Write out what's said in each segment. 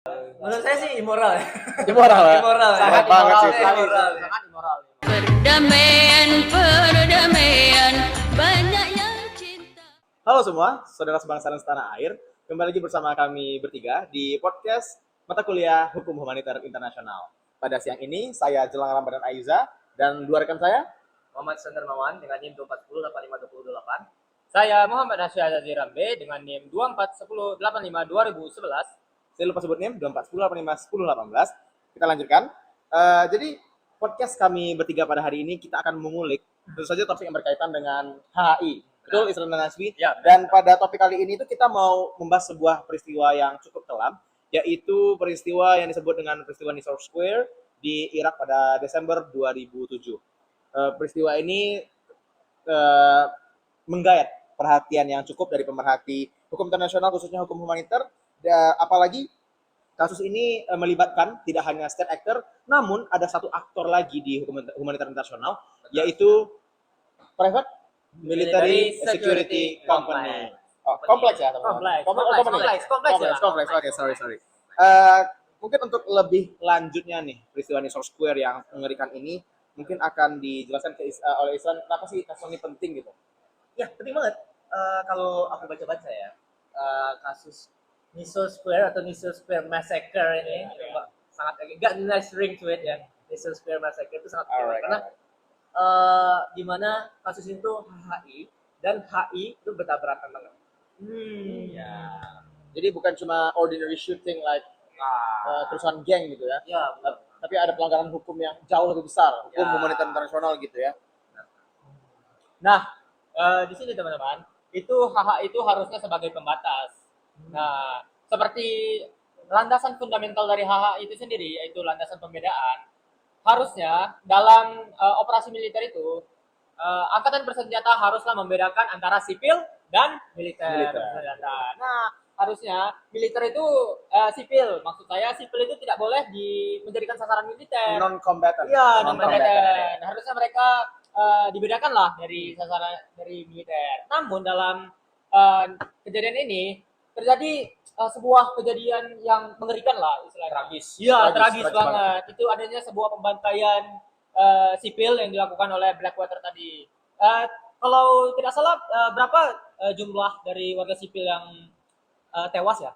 Menurut saya sih immoral ya. Immoral ya? Immoral. Sangat banget sih. Immoral. Sangat immoral. Perdamaian, banyak yang cinta. Halo semua, saudara sebangsa dan setanah air. Kembali lagi bersama kami bertiga di podcast Mata Kuliah Hukum Humanitar Internasional. Pada siang ini, saya Jelang Ramadan Ayuza dan dua rekan saya. Muhammad Sandarmawan dengan NIM 24108528. Saya Muhammad Asyad Azirambe dengan NIM 241085-2011. Saya lupa sebut NIM 241085-1018. Kita lanjutkan. Jadi, podcast kami bertiga pada hari ini kita akan mengulik tentu saja topik yang berkaitan dengan HI. Betul, Isran dan Hasbi. Ya, Dan pada topik kali ini itu kita mau membahas sebuah peristiwa yang cukup kelam, yaitu peristiwa yang disebut dengan peristiwa Nisour Square di Irak pada Desember 2007. Peristiwa ini menggayat perhatian yang cukup dari pemerhati hukum internasional, khususnya hukum humaniter. Apalagi kasus ini melibatkan tidak hanya state actor, namun ada satu aktor lagi di hukum humaniter internasional, yaitu Private Military Security Company. Kompleks ya, teman-teman. Kompleks. Oke, sorry. Mungkin untuk lebih lanjutnya nih, peristiwa Nisour Square yang mengerikan ini, mungkin akan dijelaskan oleh Isran kenapa sih kasus ini penting gitu. Ya, penting banget. Kalau aku baca-baca ya, kasus Nisour Square atau Nisour Square Massacre ini sangat got nice ring to it ya. Nisour Square Massacre itu sangat penting karena di mana kasus itu HI dan HI itu bertabrakan banget. Ya. Jadi bukan cuma ordinary shooting like kerusuhan geng gitu ya. Ya, benar. Tapi ada pelanggaran hukum yang jauh lebih besar, hukum Ya. humanitar internasional gitu ya. Nah, di sini teman-teman, itu HH itu harusnya sebagai pembatas. Nah, seperti landasan fundamental dari HH itu sendiri, yaitu landasan pembedaan. Harusnya dalam operasi militer itu, angkatan bersenjata haruslah membedakan antara sipil dan militer. Bersenjata. Nah, harusnya militer itu sipil. Maksud saya sipil itu tidak boleh menjadikan sasaran militer. Non-combatant. Iya, non-combatant. Harusnya mereka dibedakan lah dari sasaran dari militer. Namun dalam kejadian ini terjadi sebuah kejadian yang mengerikan lah istilahnya. Tragis. Iya, Tragis tragis banget. Itu adanya sebuah pembantaian sipil yang dilakukan oleh Blackwater tadi. Kalau tidak salah berapa jumlah dari warga sipil yang tewas ya?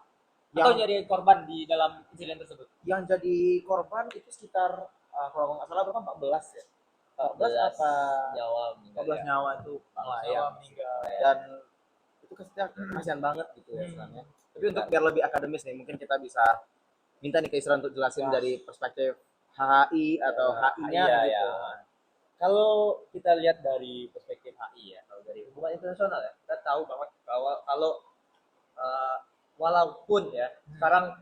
Atau jadi korban di dalam insiden tersebut? Yang jadi korban itu sekitar kalau nggak salah berapa 14 ya. 14 apa Nyawa 14 nyawa itu nyawa meninggal. Dan itu kasihan banget gitu ya sebenarnya. Tapi untuk biar lebih akademis nih, mungkin kita bisa minta nih ke Isra untuk jelasin dari perspektif HI atau HI-nya Iya, gitu. ya. Kalau kita lihat dari perspektif HI ya, kalau dari hubungan internasional ya, kita tahu banget bahwa kalau walaupun ya sekarang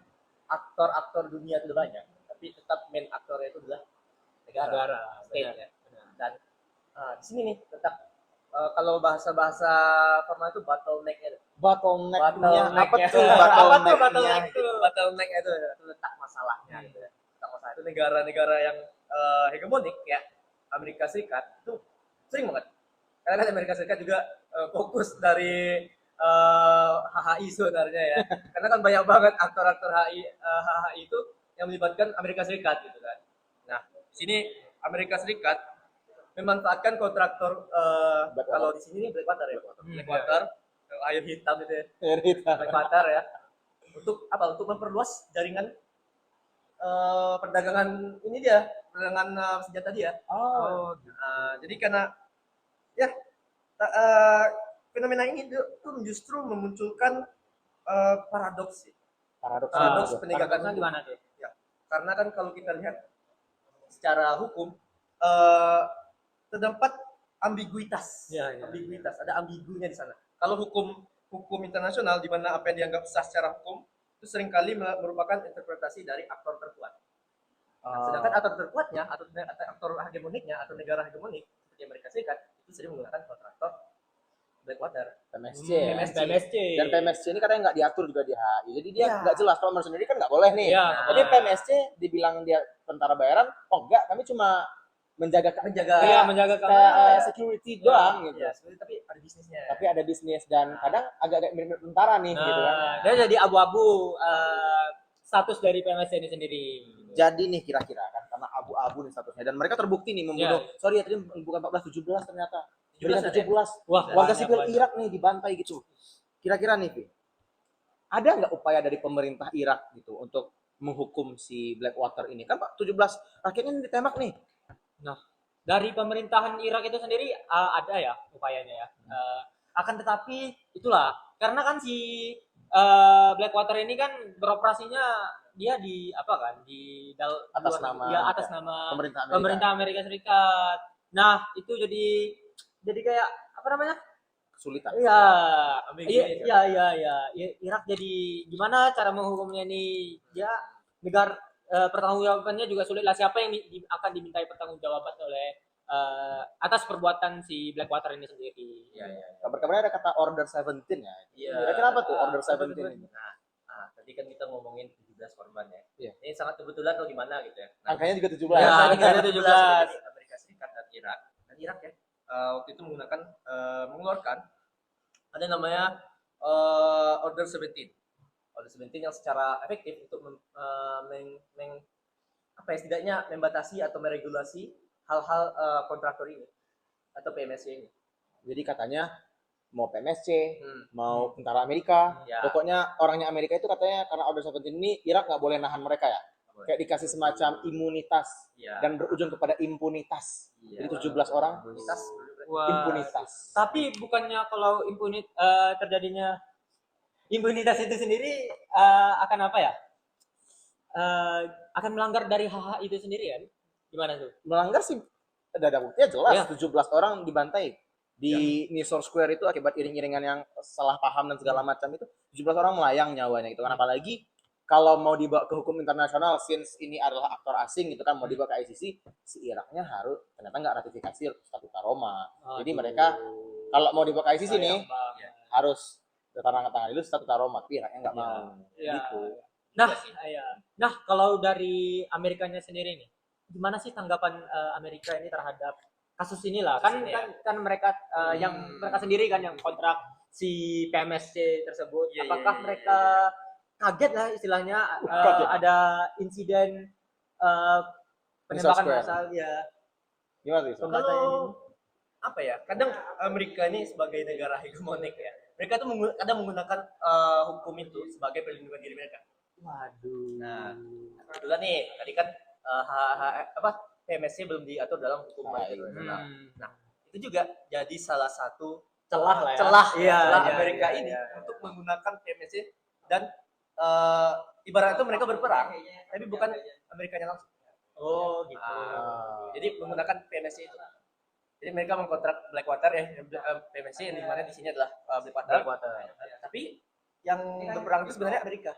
aktor-aktor dunia itu banyak, tapi tetap main aktornya itu adalah negara, state ya. Dan di sini nih tetap kalau bahasa-bahasa formal itu bottleneck-nya. Bottleneck-nya apa Bottleneck-nya. tuh bottleneck-nya? Bottleneck itu letak masalahnya gitu ya. Letak masalah itu negara-negara yang hegemonik ya, Amerika Serikat itu sering banget. Karena kan Amerika Serikat juga fokus dari HHI sebenarnya ya. Karena kan banyak banget aktor-aktor HHI itu yang melibatkan Amerika Serikat gitu kan. Nah, di sini Amerika Serikat memanfaatkan kontraktor kalau di sini Blackwater ya. Blackwater, air hitam itu ya. Blackwater ya. Untuk apa? Untuk memperluas jaringan perdagangan ini dia, perdagangan senjata dia. Jadi karena ya fenomena ini tuh justru memunculkan paradoks sih. Paradoks penegakan Paradoksnya gimana tuh? Ya, karena kan kalau kita lihat secara hukum terdapat ambiguitas. Ambiguitas, ada ambigunya di sana. Kalau hukum internasional di mana apa yang dianggap sah secara hukum itu seringkali merupakan interpretasi dari aktor terkuat. Sedangkan aktor terkuatnya atau aktor hegemoniknya atau negara hegemonik seperti Amerika Serikat itu sering menggunakan kontraktor Blackwater, PMSC. PMSC. Dan PMSC ini katanya nggak diatur juga di HI. Jadi dia nggak jelas, kalau sendiri kan nggak boleh nih. Iya. Jadi PMSC dibilang dia tentara bayaran, oh enggak, kami cuma menjaga security doang gitu. Ya, tapi ada bisnisnya. Tapi ada bisnis dan kadang agak mirip tentara nih gitu kan. Dia jadi abu-abu status dari PMSC ini sendiri. Jadi nih kira-kira kan karena abu-abu nih statusnya dan mereka terbukti nih membunuh. Sorry ya tadi bukan 14 17 ternyata. 17. 17. Wah, Warga banyak, sipil banyak. Irak nih dibantai gitu. Kira-kira nih, Vi, ada nggak upaya dari pemerintah Irak gitu untuk menghukum si Blackwater ini? Kan Pak 17 rakyatnya ini ditembak nih. Dari pemerintahan Irak itu sendiri ada ya upayanya ya. Akan tetapi itulah karena kan si Blackwater ini kan beroperasinya dia di apa kan di Atas luar- nama ya, atas nama pemerintah Amerika. pemerintah Amerika Serikat. Nah itu jadi kayak apa namanya? Kesulitan. Iya, Ambiguous, iya. Irak jadi gimana cara menghukumnya nih? Ya negara pertanggungjawabannya juga sulit lah. Siapa yang akan dimintai pertanggungjawaban oleh atas perbuatan si Blackwater ini sendiri? Iya. Kabar-kabarnya ada kata Order 17 ya. Iya. Kira-kira apa tuh Order 17 ini? Nah, tadi kan kita ngomongin 17 korban ya. Iya. Ini sangat kebetulan atau gimana gitu ya. Nah, Angkanya juga 17. Ya, angkanya angkanya 17. Jadi Amerika Serikat dan Irak. Dan Irak ya, waktu itu mengeluarkan ada namanya Order 17. Order 17 yang secara efektif untuk apa ya, setidaknya membatasi atau meregulasi hal-hal kontraktor ini atau PMSC ini. Jadi katanya mau PMSC, Hmm. mau tentara Amerika, Ya. pokoknya orangnya Amerika itu katanya karena Order 17 ini Irak nggak boleh nahan mereka ya. Kayak dikasih semacam imunitas Ya. dan berujung kepada impunitas. Iya. Jadi 17 orang Imunitas. Wah. impunitas. Tapi bukannya kalau terjadinya impunitas itu sendiri akan apa ya? Akan melanggar dari hak itu sendiri kan? Gimana tuh? Melanggar sih ada buktinya jelas, Iya. 17 orang dibantai di Nisour Square itu akibat iring-iringan yang salah paham dan segala macam itu 17 orang melayang nyawanya gitu kan. Apalagi kalau mau dibawa ke hukum internasional since ini adalah aktor asing gitu kan, mau dibawa ke ICC, si Iraknya harus ternyata nggak ratifikasi Statuta Roma. Jadi mereka kalau mau dibawa ke ICC nih harus tangan dulu Statuta Roma, tapi Iraknya nggak mau. Iya. Gitu. Nah, iya. Nah, kalau dari Amerikanya sendiri nih, gimana sih tanggapan Amerika ini terhadap kasus inilah? Kan Kasus ini, kan mereka yang mereka sendiri kan yang kontrak si PMSC tersebut. Iya, Apakah iya, mereka kaget lah istilahnya Kaget. ada insiden penembakan Square. massal ya. Gimana tuh? Isa? Pembantaian ini. Kalau apa ya, kadang Amerika ini sebagai negara hegemonik ya, mereka tuh kadang menggunakan hukum itu sebagai perlindungan diri mereka. Waduh. Nah, kebetulan nih tadi kan PMSC belum diatur dalam hukum internasional. Nah, itu juga jadi salah satu Celah lah ya. celah Iya, iya, Amerika iya, ini iya. untuk menggunakan PMSC dan ibarat itu mereka berperang, tapi bukan Amerikanya langsung. Oh, gitu. Jadi menggunakan PMSC itu. Jadi mereka mengkontrak Blackwater ya, PMSC yang dimana di sini adalah Blackwater. Tapi yang berperang itu sebenarnya Amerika.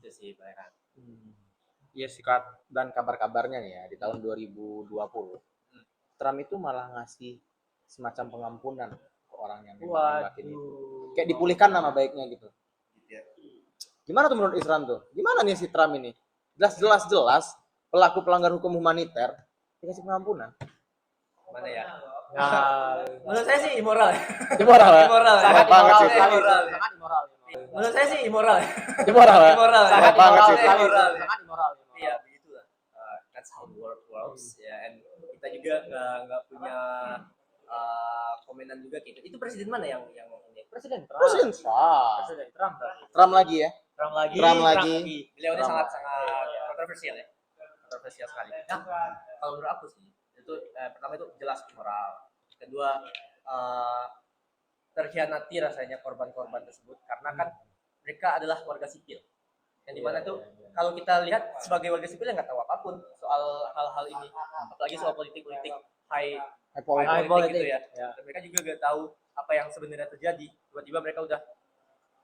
Itu sih Pak. Iya sih Kak. Dan kabar-kabarnya nih ya di tahun 2020 Trump itu malah ngasih semacam pengampunan ke orang yang nembakin itu. Waduh. Kayak dipulihkan nama baiknya gitu. Gimana tuh menurut Isran tuh? Gimana nih si Trump ini? Jelas pelaku pelanggar hukum humaniter dikasih pengampunan. Mana ya? Nah, Menurut saya sih immoral. Immoral ya? Immoral. Sangat banget sih. Immoral. sangat immoral. Menurut saya sih immoral. Immoral ya? Immoral. Sangat banget sih. Immoral. Sangat immoral. Iya, begitulah. That's how the world works ya. And kita juga nggak punya komenan juga gitu. Itu presiden mana yang ini? Presiden Trump. Presiden Trump. Presiden Trump. Trump lagi ya? Trump lagi. Trump lagi. Beliau ini Trump. sangat kontroversial ya. Kontroversial sekali. Nah, kalau menurut aku sih itu pertama itu jelas moral. Kedua terkhianati rasanya korban-korban tersebut karena kan mereka adalah warga sipil. Yang dimana tuh kalau kita lihat sebagai warga sipil yang nggak tahu apapun soal hal-hal ini, apalagi soal politik-politik high High politik gitu politik. ya. Dan mereka juga nggak tahu apa yang sebenarnya terjadi. Tiba-tiba mereka udah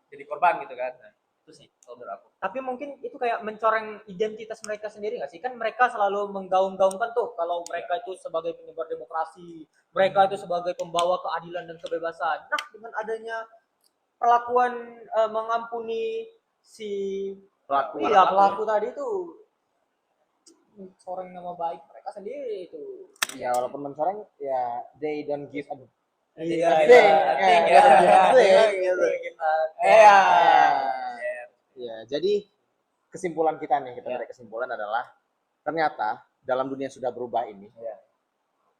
jadi korban gitu kan. Nah, itu sih kalau menurut aku. Tapi mungkin itu kayak mencoreng identitas mereka sendiri nggak sih? Kan mereka selalu menggaung-gaungkan tuh kalau mereka itu sebagai penyebar demokrasi, mereka itu sebagai pembawa keadilan dan kebebasan. Nah, dengan adanya perlakuan mengampuni si pelaku tadi itu mencoreng nama baik mereka sendiri itu. Ya walaupun mencoreng ya they don't give a Iya, thing. iya. Thing. Iya. Ya, jadi kesimpulan kita nih, kita Ya. tarik kesimpulan adalah ternyata dalam dunia yang sudah berubah ini, Ya.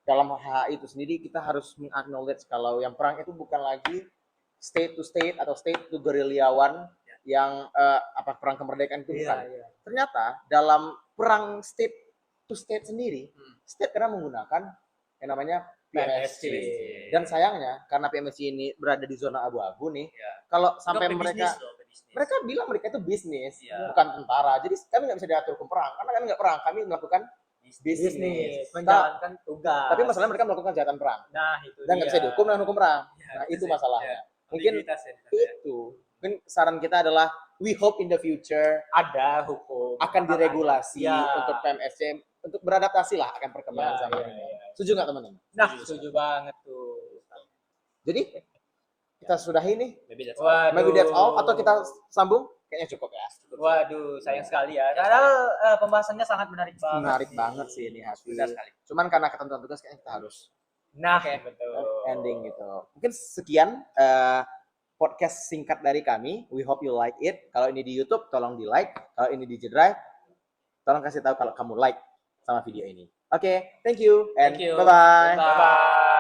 dalam HHI itu sendiri kita harus meng-acknowledge kalau yang perang itu bukan lagi state to state atau state to gerilyawan yang perang kemerdekaan itu bukan. Iya. Ternyata dalam perang state to state sendiri, state kadang menggunakan yang namanya PMSC. Dan sayangnya karena PMSC ini berada di zona abu-abu nih, Iya. kalau sampai Itu mereka pebisnis loh, pebisnis. mereka bilang mereka itu bisnis, Iya. bukan tentara. Jadi kami nggak bisa diatur hukum perang karena kami nggak perang, kami melakukan bisnis. Menjalankan tugas. Tapi masalahnya mereka melakukan kejahatan perang Nah, itu dan nggak dia. bisa dihukum dengan hukum perang. Iya, Nah itu sih. masalahnya. Iya. Mungkin Ambiguitas ya, di sana ya. itu. Mungkin saran kita adalah we hope in the future Ada hukum akan diregulasi Ya. untuk PMSC untuk beradaptasi lah akan perkembangan Ya, zaman ya, ini. ya. Setuju nggak teman-teman? Nah, setuju banget tuh. Jadi kita sudahi nih. Maybe that's all. Waduh. Maybe that's all atau kita sambung? Kayaknya cukup ya. Waduh, sayang sekali ya. Padahal pembahasannya sangat menarik banget. Menarik banget sih ini Hafi. Benar sekali. Cuman karena ketentuan tugas kayaknya kita harus Nah, betul. ending gitu. Mungkin sekian podcast singkat dari kami. We hope you like it. Kalau ini di YouTube tolong di like. Kalau ini di Jedrive tolong kasih tahu kalau kamu like sama video ini. Oke, thank you and Thank you. bye-bye. Bye-bye.